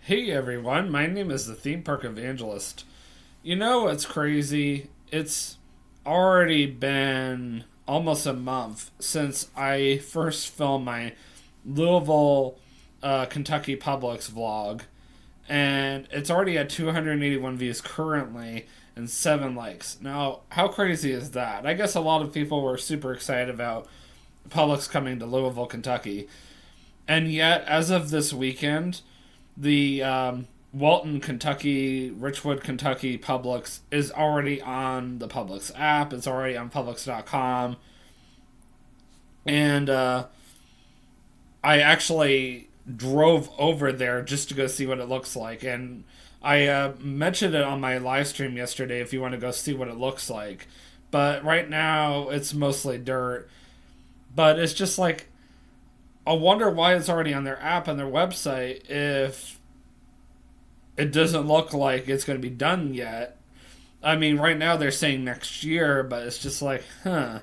Hey everyone, my name is the Theme Park Evangelist. You know what's crazy? It's already been almost a month since I first filmed my Louisville, Kentucky Publix vlog, and it's already at 281 views currently and 7 likes. Now, how crazy is that? I guess a lot of people were super excited about Publix coming to Louisville, Kentucky, and yet, as of this weekend, the Walton, Kentucky, Richwood, Kentucky Publix is already on the Publix app. It's already on Publix.com. And I actually drove over there just to go see what it looks like. And I mentioned it on my live stream yesterday if you want to go see what it looks like. But right now, it's mostly dirt. But it's just like, I wonder why it's already on their app and their website if it doesn't look like it's going to be done yet. I mean, right now they're saying next year, but it's just like, huh.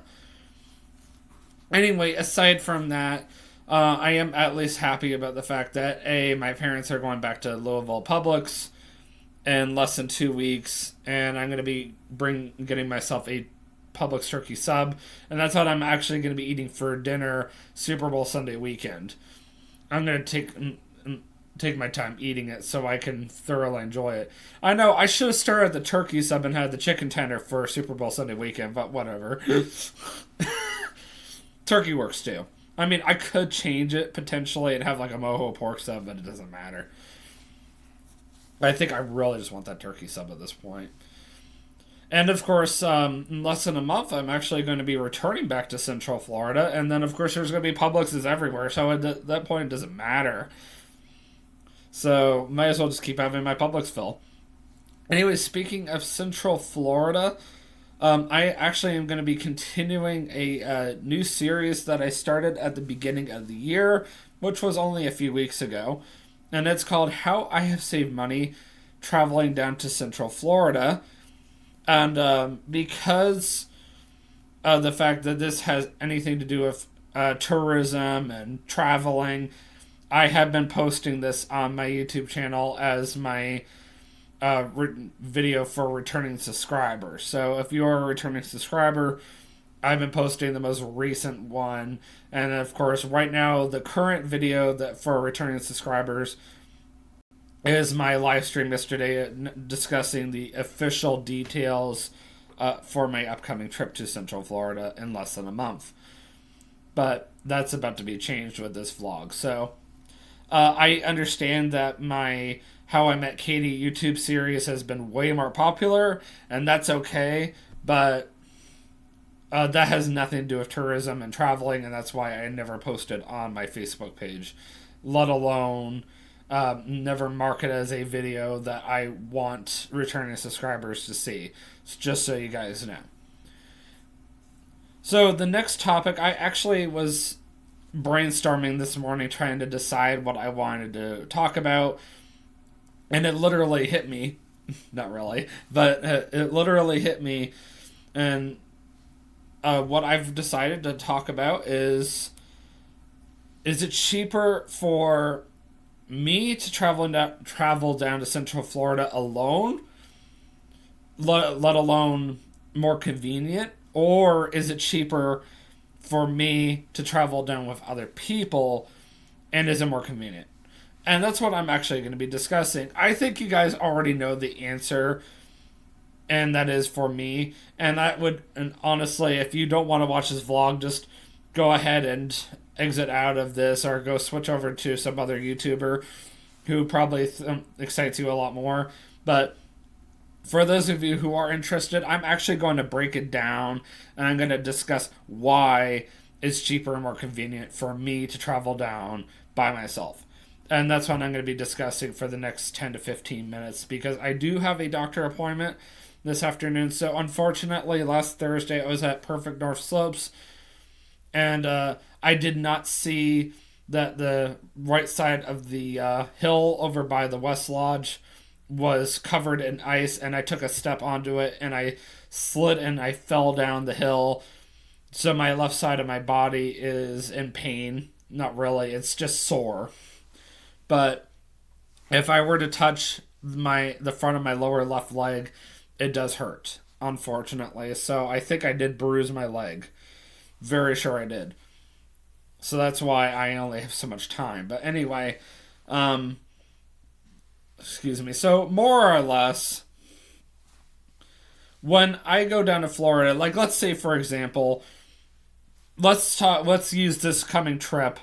Anyway, aside from that, I am at least happy about the fact that my parents are going back to Louisville Publix in less than 2 weeks, and I'm going to be getting myself a Publix turkey sub, and that's what I'm actually going to be eating for dinner Super Bowl Sunday weekend. I'm going to take my time eating it so I can thoroughly enjoy it. I know I should have started at the turkey sub and had the chicken tender for Super Bowl Sunday weekend, but whatever. Turkey works too. I mean, I could change it potentially and have like a mojo pork sub, but it doesn't matter. I think I really just want that turkey sub at this point. And of course, in less than a month, I'm actually going to be returning back to Central Florida. And then, of course, there's going to be Publixes everywhere. So at that point, it doesn't matter. So might as well just keep having my Publix fill. Anyway, speaking of Central Florida, I actually am going to be continuing a new series that I started at the beginning of the year, which was only a few weeks ago. And it's called How I Have Saved Money Traveling Down to Central Florida. And because of the fact that this has anything to do with tourism and traveling, I have been posting this on my YouTube channel as my video for returning subscribers. So if you are a returning subscriber, I've been posting the most recent one. And of course, right now, the current video that for returning subscribers is my live stream yesterday discussing the official details for my upcoming trip to Central Florida in less than a month. But that's about to be changed with this vlog. So I understand that my How I Met Katie YouTube series has been way more popular, and that's okay. But that has nothing to do with tourism and traveling, and that's why I never posted on my Facebook page, let alone never mark it as a video that I want returning subscribers to see. It's just so you guys know. So the next topic, I actually was brainstorming this morning trying to decide what I wanted to talk about, and it literally hit me. Not really, but it literally hit me, and what I've decided to talk about is it cheaper for me to travel down to Central Florida alone, let alone more convenient, or is it cheaper for me to travel down with other people, and is it more convenient? And that's what I'm actually going to be discussing. I think you guys already know the answer, and that is for me. And honestly, if you don't want to watch this vlog, just go ahead and exit out of this or go switch over to some other YouTuber who probably excites you a lot more. But for those of you who are interested, I'm actually going to break it down, and I'm going to discuss why it's cheaper and more convenient for me to travel down by myself. And that's what I'm going to be discussing for the next 10 to 15 minutes, because I do have a doctor appointment this afternoon. So unfortunately, last Thursday I was at Perfect North Slopes, and I did not see that the right side of the hill over by the West Lodge was covered in ice, and I took a step onto it, and I slid and I fell down the hill. So my left side of my body is in pain. Not really, it's just sore. But If I were to touch the front of my lower left leg, it does hurt, unfortunately. So I think I did bruise my leg. Very sure I did. So that's why I only have so much time. But anyway, um, excuse me. So more or less, when I go down to Florida, like let's say for example, let's use this coming trip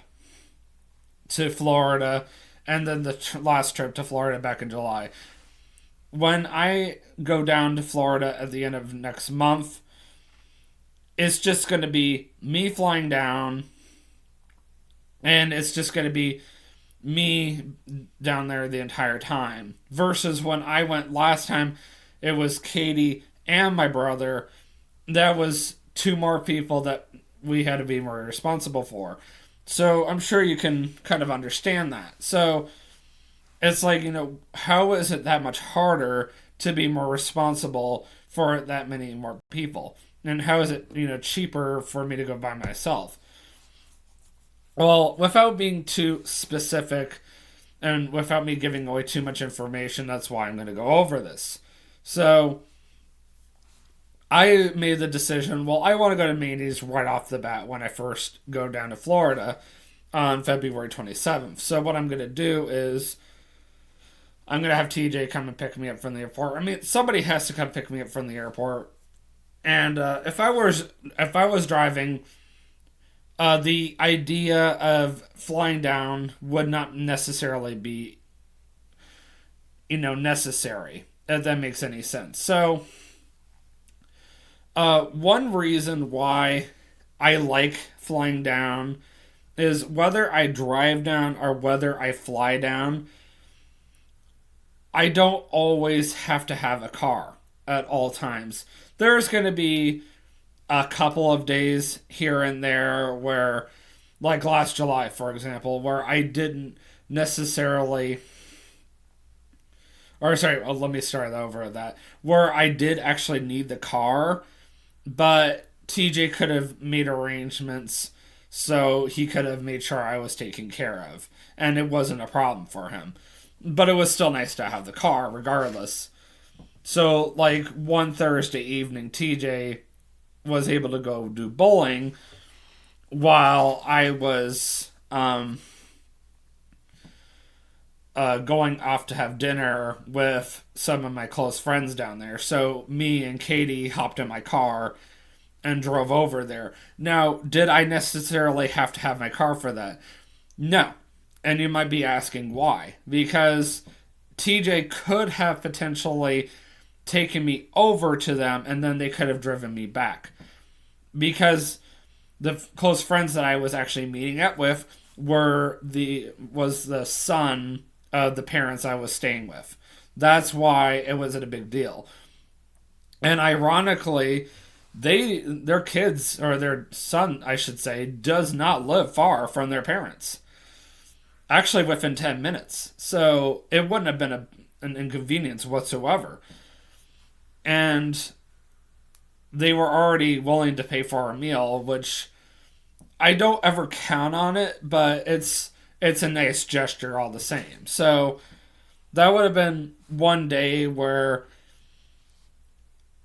to Florida and then the last trip to Florida back in July. When I go down to Florida at the end of next month, it's just going to be me flying down, and it's just going to be me down there the entire time. Versus when I went last time, it was Katie and my brother. That was two more people that we had to be more responsible for. So I'm sure you can kind of understand that. So it's like, how is it that much harder to be more responsible for that many more people? And how is it, cheaper for me to go by myself? Well, without being too specific and without me giving away too much information, that's why I'm going to go over this. So, I made the decision, well, I want to go to Mandy's right off the bat when I first go down to Florida on February 27th. So, what I'm going to do is I'm going to have TJ come and pick me up from the airport. I mean, somebody has to come pick me up from the airport. And if I was driving, the idea of flying down would not necessarily be, necessary, if that makes any sense. So, one reason why I like flying down is whether I drive down or whether I fly down, I don't always have to have a car at all times. There's going to be a couple of days here and there where, like last July, for example, where I didn't necessarily, or sorry, let me start over that, where I did actually need the car, but TJ could have made arrangements so he could have made sure I was taken care of, and it wasn't a problem for him. But it was still nice to have the car, regardless. So, like one Thursday evening, TJ was able to go do bowling while I was going off to have dinner with some of my close friends down there. So me and Katie hopped in my car and drove over there. Now, did I necessarily have to have my car for that? No. And you might be asking why. Because TJ could have potentially taken me over to them and then they could have driven me back. Because the close friends that I was actually meeting up with was the son of the parents I was staying with. That's why it wasn't a big deal. And ironically, their kids, or their son, I should say, does not live far from their parents. Actually, within 10 minutes. So it wouldn't have been an inconvenience whatsoever. And they were already willing to pay for our meal, which I don't ever count on it, but it's a nice gesture all the same. So that would have been one day where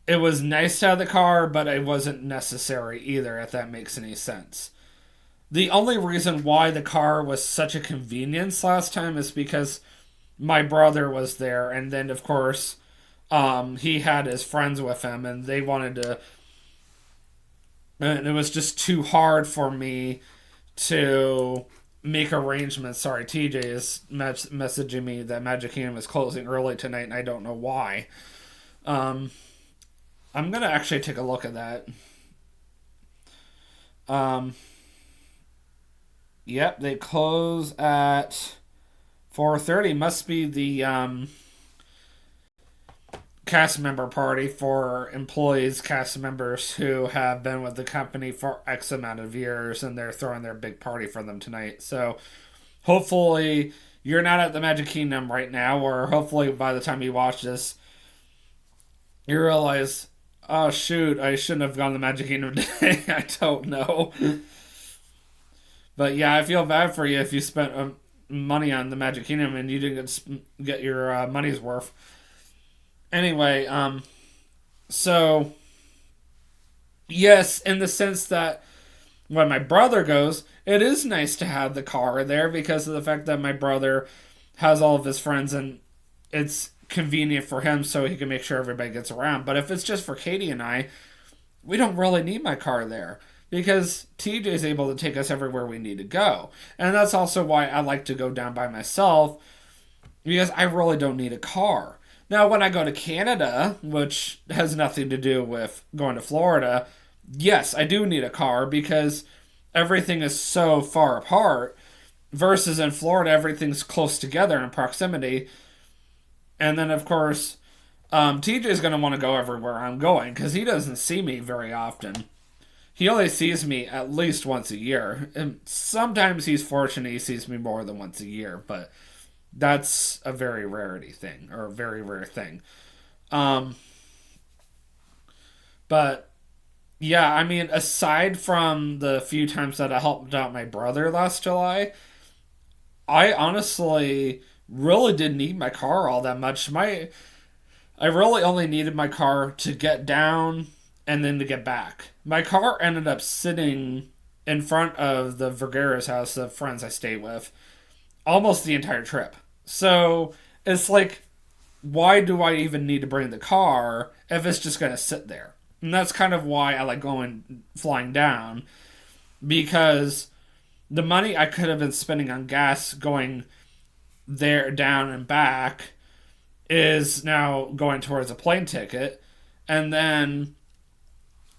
it was nice to have the car, but it wasn't necessary either, if that makes any sense. The only reason why the car was such a convenience last time is because my brother was there, and then, of course, he had his friends with him, and they wanted to. And it was just too hard for me to make arrangements. Sorry, TJ is messaging me that Magic Kingdom is closing early tonight, and I don't know why. I'm gonna actually take a look at that. Yep, they close at 4:30. Must be the cast member party for employees, cast members who have been with the company for X amount of years, and they're throwing their big party for them tonight. So hopefully you're not at the Magic Kingdom right now, or hopefully by the time you watch this, you realize, oh shoot, I shouldn't have gone to the Magic Kingdom today. I don't know. But yeah, I feel bad for you if you spent money on the Magic Kingdom and you didn't get your money's worth. Anyway, so yes, in the sense that when my brother goes, it is nice to have the car there because of the fact that my brother has all of his friends and it's convenient for him so he can make sure everybody gets around. But if it's just for Katie and I, we don't really need my car there because TJ is able to take us everywhere we need to go. And that's also why I like to go down by myself because I really don't need a car. Now, when I go to Canada, which has nothing to do with going to Florida, yes, I do need a car because everything is so far apart versus in Florida, everything's close together in proximity. And then, of course, TJ is going to want to go everywhere I'm going because he doesn't see me very often. He only sees me at least once a year. And sometimes he's fortunate he sees me more than once a year, but that's a very rarity thing, or a very rare thing. But yeah, I mean, aside from the few times that I helped out my brother last July, I honestly really didn't need my car all that much. I really only needed my car to get down and then to get back. My car ended up sitting in front of the Vergara's house, the friends I stay with, almost the entire trip. So it's like, why do I even need to bring the car if it's just going to sit there? And that's kind of why I like flying down, because the money I could have been spending on gas going there, down, and back is now going towards a plane ticket. And then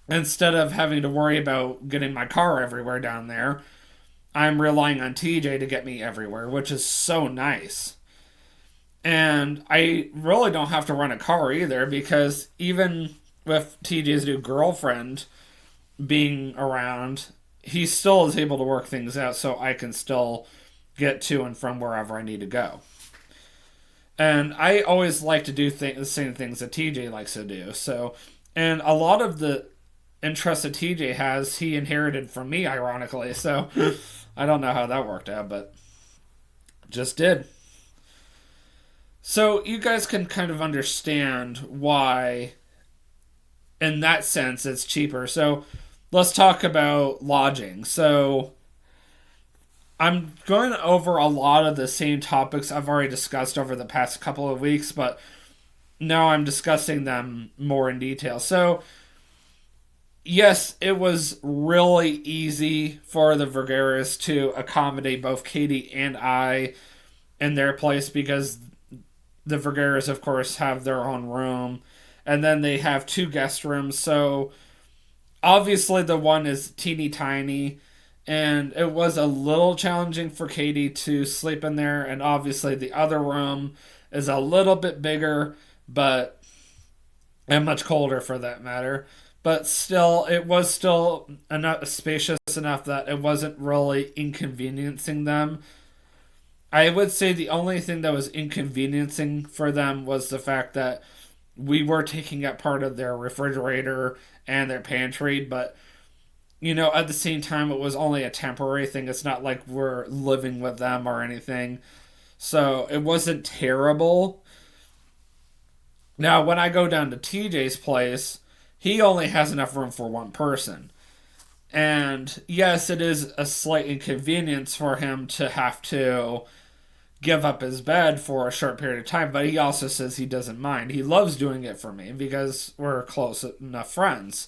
instead of having to worry about getting my car everywhere down there, I'm relying on TJ to get me everywhere, which is so nice. And I really don't have to rent a car either because even with TJ's new girlfriend being around, he still is able to work things out so I can still get to and from wherever I need to go. And I always like to do the same things that TJ likes to do. So, and a lot of the interests that TJ has, he inherited from me, ironically. So, I don't know how that worked out, but just did. So, you guys can kind of understand why, in that sense, it's cheaper. So, let's talk about lodging. So, I'm going over a lot of the same topics I've already discussed over the past couple of weeks, but now I'm discussing them more in detail. So, yes, it was really easy for the Vergaras to accommodate both Katie and I in their place because the Vergaras, of course, have their own room, and then they have 2 guest rooms. So, obviously, the one is teeny tiny. And it was a little challenging for Katie to sleep in there. And obviously the other room is a little bit bigger, but and much colder for that matter. But still, it was still enough spacious enough that it wasn't really inconveniencing them. I would say the only thing that was inconveniencing for them was the fact that we were taking up part of their refrigerator and their pantry, but at the same time, it was only a temporary thing. It's not like we're living with them or anything. So it wasn't terrible. Now, when I go down to TJ's place, he only has enough room for one person. And yes, it is a slight inconvenience for him to have to give up his bed for a short period of time, but he also says he doesn't mind. He loves doing it for me because we're close enough friends.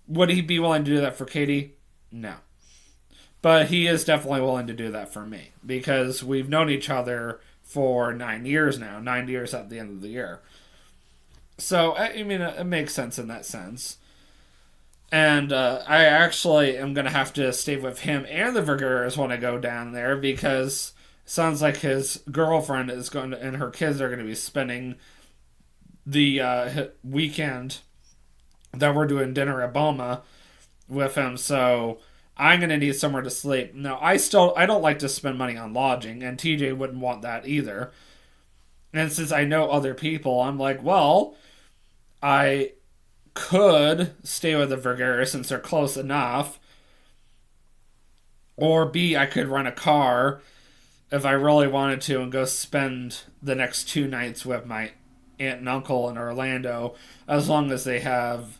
Would he be willing to do that for Katie? No. But he is definitely willing to do that for me because we've known each other for 9 years now, 9 years at the end of the year. So, I mean, it makes sense in that sense. And I actually am going to have to stay with him and the Vergaras when I go down there because it sounds like his girlfriend is going to, and her kids are going to be spending the weekend that we're doing dinner at Boma with him, so I'm gonna need somewhere to sleep. Now, I don't like to spend money on lodging, and TJ wouldn't want that either. And since I know other people, I'm like, well, I could stay with the Vergara since they're close enough, or B, I could rent a car if I really wanted to and go spend the next 2 nights with my aunt and uncle in Orlando, as long as they have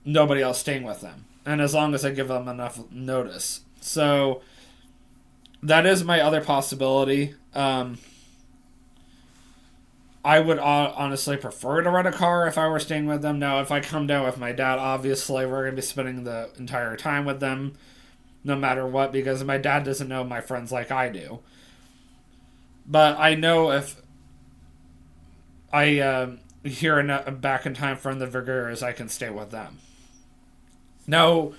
nobody else staying with them. And as long as I give them enough notice. So that is my other possibility. I would honestly prefer to rent a car if I were staying with them. Now, if I come down with my dad, obviously we're going to be spending the entire time with them, no matter what, because my dad doesn't know my friends like I do. But I know if I hear back in time from the Vergers, I can stay with them. Now,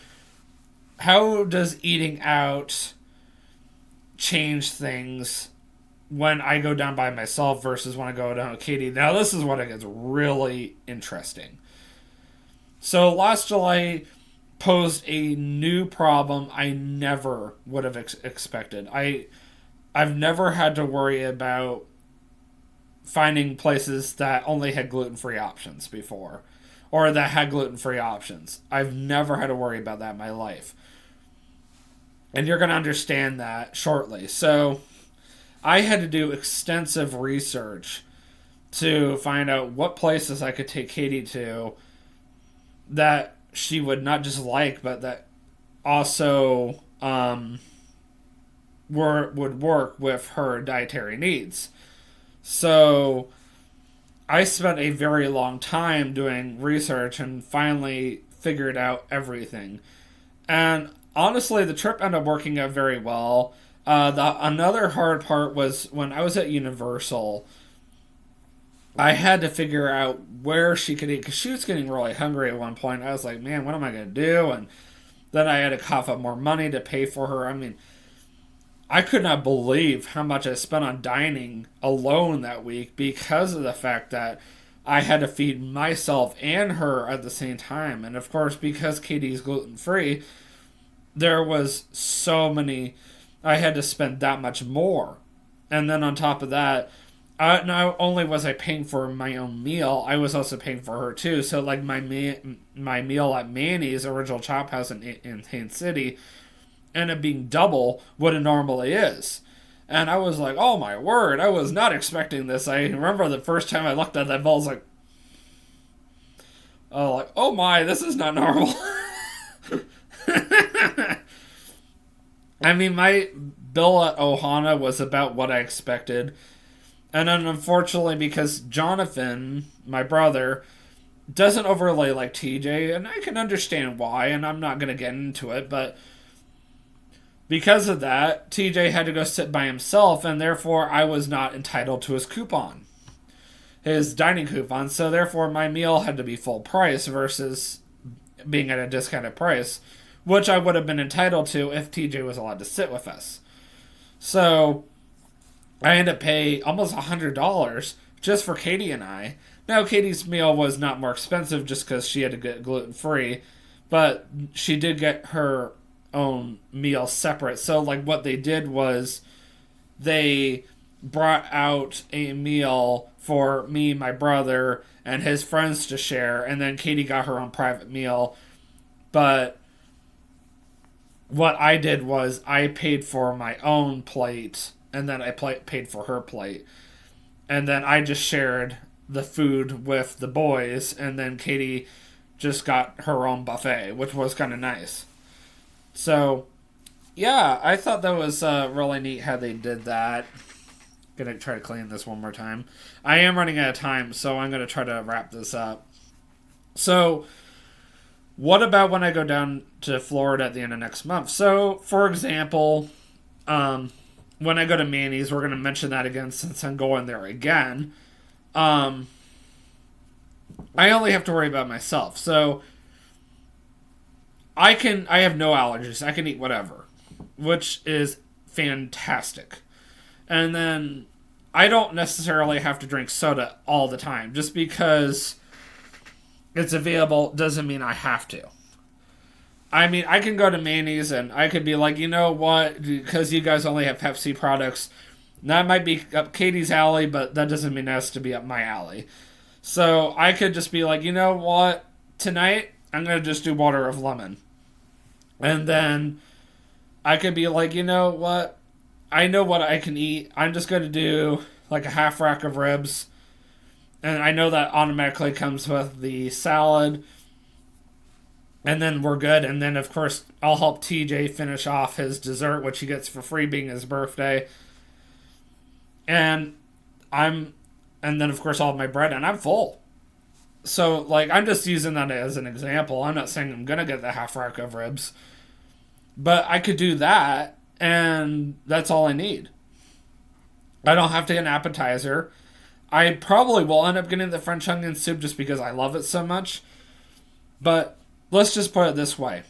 how does eating out change things when I go down by myself versus when I go down with Katie? Now, this is when it gets really interesting. So, last July posed a new problem I never would have expected. I've never had to worry about finding places that only had gluten-free options before, or that had gluten-free options. I've never had to worry about that in my life. And you're going to understand that shortly. So, I had to do extensive research to find out what places I could take Katie to that she would not just like, but that also would work with her dietary needs. So I spent a very long time doing research and finally figured out everything. And honestly, the trip ended up working out very well. Another hard part was when I was at Universal, I had to figure out where she could eat because she was getting really hungry at one point. I was like, man, what am I going to do? And then I had to cough up more money to pay for her. I mean, I could not believe how much I spent on dining alone that week because of the fact that I had to feed myself and her at the same time. And of course, because Katie's gluten-free, there was so many, I had to spend that much more. And then on top of that, not only was I paying for my own meal, I was also paying for her too. So like my meal at Manny's Original Chop House in Haines City ended up being double what it normally is. And I was like, oh my word, I was not expecting this. I remember the first time I looked at that bill, I was like, oh my, this is not normal. I mean, my bill at Ohana was about what I expected. And then unfortunately, because Jonathan, my brother, doesn't overly like TJ, and I can understand why, and I'm not going to get into it, but because of that, TJ had to go sit by himself, and therefore I was not entitled to his coupon, his dining coupon, so therefore my meal had to be full price versus being at a discounted price, which I would have been entitled to if TJ was allowed to sit with us. So I ended up paying almost $100 just for Katie and I. Now, Katie's meal was not more expensive just because she had to get gluten-free, but she did get her own meal separate. So, like, what they did was they brought out a meal for me, my brother, and his friends to share, and then Katie got her own private meal. But what I did was I paid for my own plate, and then I paid for her plate. And then I just shared the food with the boys, and then Katie just got her own buffet, which was kind of nice. So, yeah, I thought that was really neat how they did that. Gonna try to clean this one more time. I am running out of time, so I'm gonna try to wrap this up. So, what about when I go down to Florida at the end of next month? So, for example, when I go to Manny's, we're going to mention that again since I'm going there again. I only have to worry about myself. So I have no allergies. I can eat whatever, which is fantastic. And then I don't necessarily have to drink soda all the time. Just because it's available doesn't mean I have to. I mean, I can go to Manny's and I could be like, you know what, because you guys only have Pepsi products, that might be up Katie's alley, but that doesn't mean it has to be up my alley. So I could just be like, you know what, tonight I'm going to just do water of lemon. And then I could be like, you know what, I know what I can eat. I'm just going to do like a half rack of ribs. And I know that automatically comes with the salad. And then we're good. And then, of course, I'll help TJ finish off his dessert, which he gets for free being his birthday. And and then, of course, I'll have my bread, and I'm full. So, like, I'm just using that as an example. I'm not saying I'm going to get the half rack of ribs. But I could do that, and that's all I need. I don't have to get an appetizer. I probably will end up getting the French onion soup just because I love it so much. But let's just put it this way.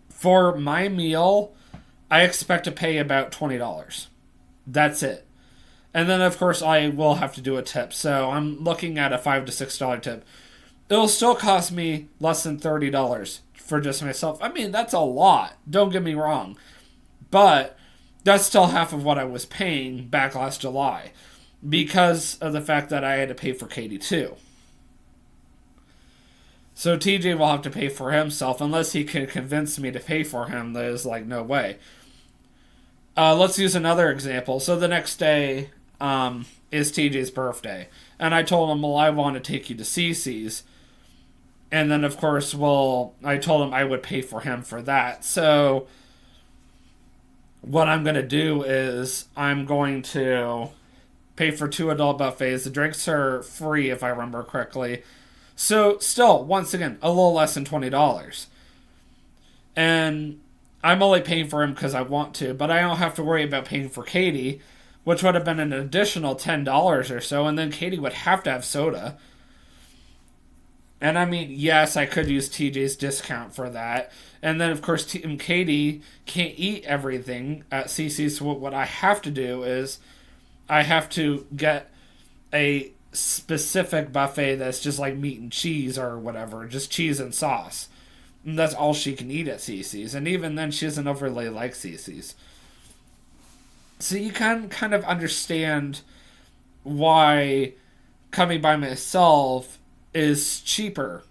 For my meal, I expect to pay about $20. That's it. And then, of course, I will have to do a tip. So I'm looking at a $5 to $6 tip. It'll still cost me less than $30 for just myself. I mean, that's a lot. Don't get me wrong. But that's still half of what I was paying back last July because of the fact that I had to pay for Katie too. So TJ will have to pay for himself unless he can convince me to pay for him. There's like no way. Let's use another example. So the next day is TJ's birthday. And I told him, well, I want to take you to CC's. And then, of course, I told him I would pay for him for that. So what I'm going to do is I'm going to pay for 2 adult buffets. The drinks are free, if I remember correctly. So still, once again, a little less than $20. And I'm only paying for him because I want to, but I don't have to worry about paying for Katie, which would have been an additional $10 or so, and then Katie would have to have soda. And I mean, yes, I could use TJ's discount for that. And then, of course, Katie can't eat everything at CC's, so what I have to do is I have to get a specific buffet that's just like meat and cheese or whatever, just cheese and sauce. And that's all she can eat at CC's. And even then, she doesn't overly like CC's. So you can kind of understand why coming by myself is cheaper.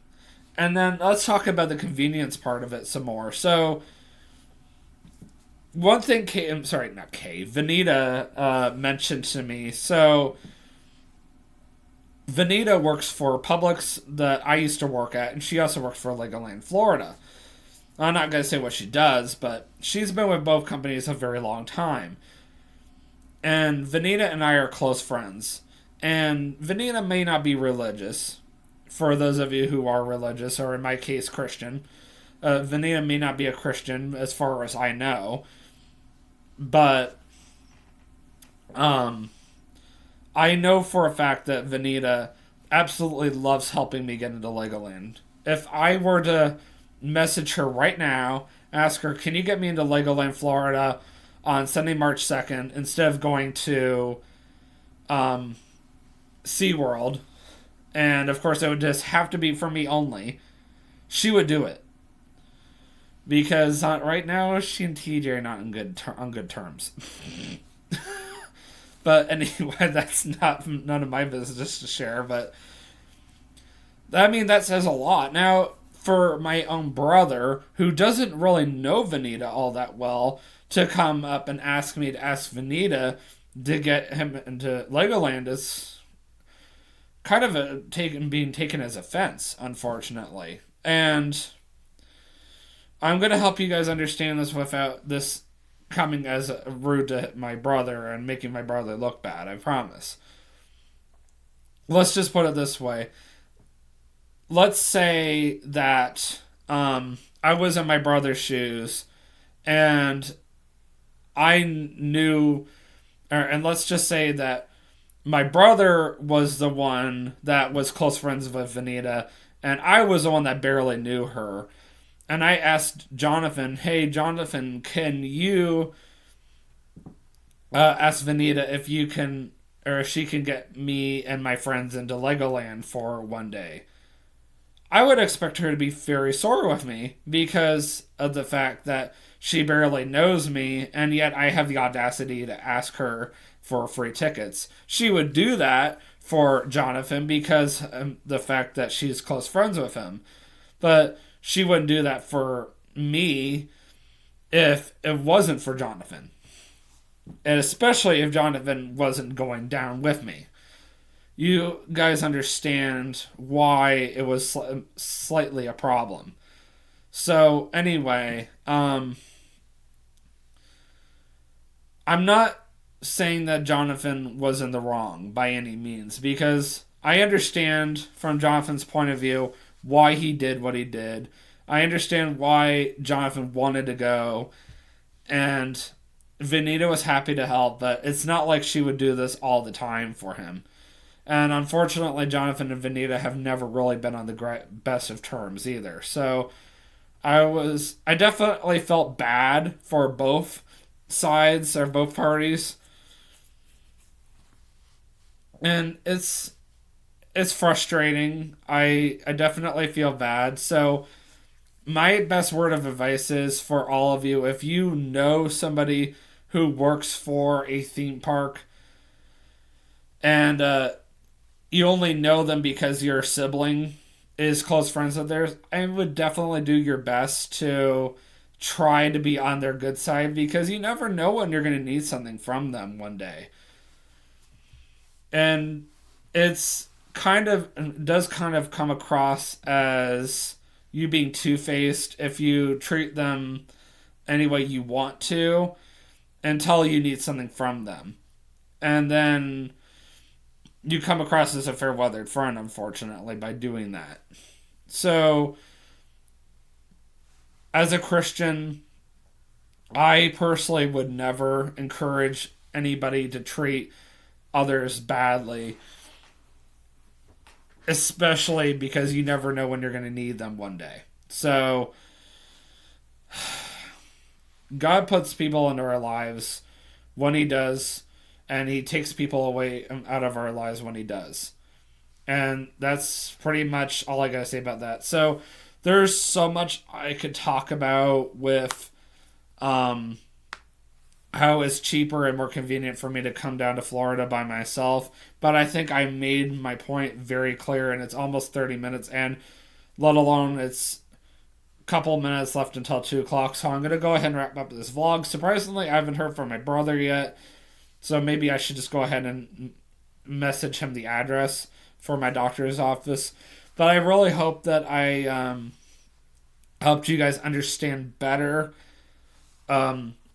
And then let's talk about the convenience part of it some more. So one thing Vanita mentioned to me. So Vanita works for Publix that I used to work at, and she also works for Legoland, Florida. I'm not going to say what she does, but she's been with both companies a very long time. And Vanita and I are close friends. And Vanita may not be religious, for those of you who are religious, or in my case, Christian. Vanita may not be a Christian, as far as I know. But I know for a fact that Vanita absolutely loves helping me get into Legoland. If I were to message her right now, ask her, can you get me into Legoland, Florida on Sunday, March 2nd, instead of going to SeaWorld, and of course it would just have to be for me only, she would do it. Because right now, she and TJ are not on good terms. But anyway, that's none of my business to share. But I mean, that says a lot. Now, for my own brother, who doesn't really know Vanita all that well, to come up and ask me to ask Vanita to get him into Legoland is kind of being taken as offense, unfortunately. And I'm going to help you guys understand this without this coming as rude to my brother and making my brother look bad, I promise. Let's just put it this way. Let's say that I was in my brother's shoes and I knew, and let's just say that my brother was the one that was close friends with Vanita and I was the one that barely knew her. And I asked Jonathan, hey, Jonathan, can you ask Vanita if you can, or if she can get me and my friends into Legoland for one day? I would expect her to be very sore with me because of the fact that she barely knows me, and yet I have the audacity to ask her for free tickets. She would do that for Jonathan because of the fact that she's close friends with him. But she wouldn't do that for me if it wasn't for Jonathan. And especially if Jonathan wasn't going down with me. You guys understand why it was slightly a problem. So, anyway, I'm not saying that Jonathan was in the wrong by any means, because I understand from Jonathan's point of view why he did what he did. I understand why Jonathan wanted to go, and Venita was happy to help, but it's not like she would do this all the time for him. And unfortunately, Jonathan and Venita have never really been on the best of terms either. So I definitely felt bad for both sides or both parties, and it's frustrating. I definitely feel bad. So my best word of advice is for all of you: if you know somebody who works for a theme park and you only know them because your sibling is close friends with theirs, I would definitely do your best to try to be on their good side, because you never know when you're going to need something from them one day. And it's does kind of come across as you being two-faced if you treat them any way you want to until you need something from them. And then you come across as a fair weathered friend, unfortunately, by doing that. So, as a Christian, I personally would never encourage anybody to treat others badly, especially because you never know when you're going to need them one day. So, God puts people into our lives when He does, and He takes people away out of our lives when He does. And that's pretty much all I gotta say about that. So, there's so much I could talk about with how it's cheaper and more convenient for me to come down to Florida by myself. But I think I made my point very clear, and it's almost 30 minutes, and let alone it's a couple minutes left until 2 o'clock. So I'm going to go ahead and wrap up this vlog. Surprisingly, I haven't heard from my brother yet. So maybe I should just go ahead and message him the address for my doctor's office. But I really hope that I helped you guys understand better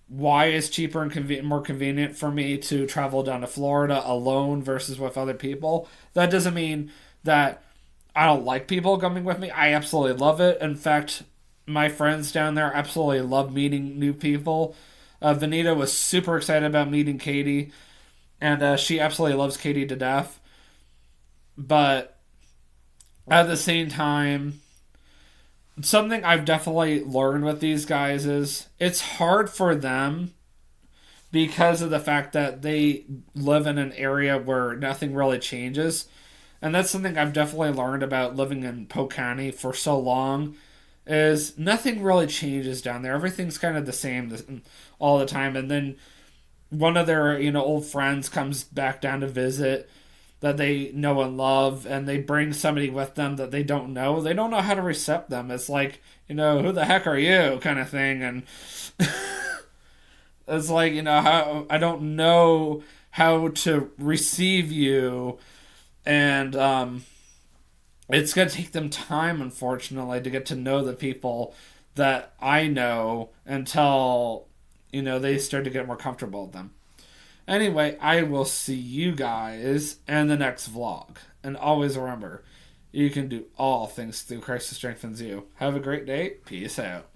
why it's cheaper and more convenient for me to travel down to Florida alone versus with other people. That doesn't mean that I don't like people coming with me. I absolutely love it. In fact, my friends down there absolutely love meeting new people. Venita was super excited about meeting Katie, and she absolutely loves Katie to death. But at the same time, something I've definitely learned with these guys is it's hard for them because of the fact that they live in an area where nothing really changes. And that's something I've definitely learned about living in Polk County for so long, is nothing really changes down there. Everything's kind of the same all the time. And then one of their, old friends comes back down to visit that they know and love, and they bring somebody with them that they don't know. They don't know how to accept them. It's like, who the heck are you kind of thing. And it's like, how I don't know how to receive you. And it's going to take them time, unfortunately, to get to know the people that I know until, they start to get more comfortable with them. Anyway, I will see you guys in the next vlog. And always remember, you can do all things through Christ who strengthens you. Have a great day. Peace out.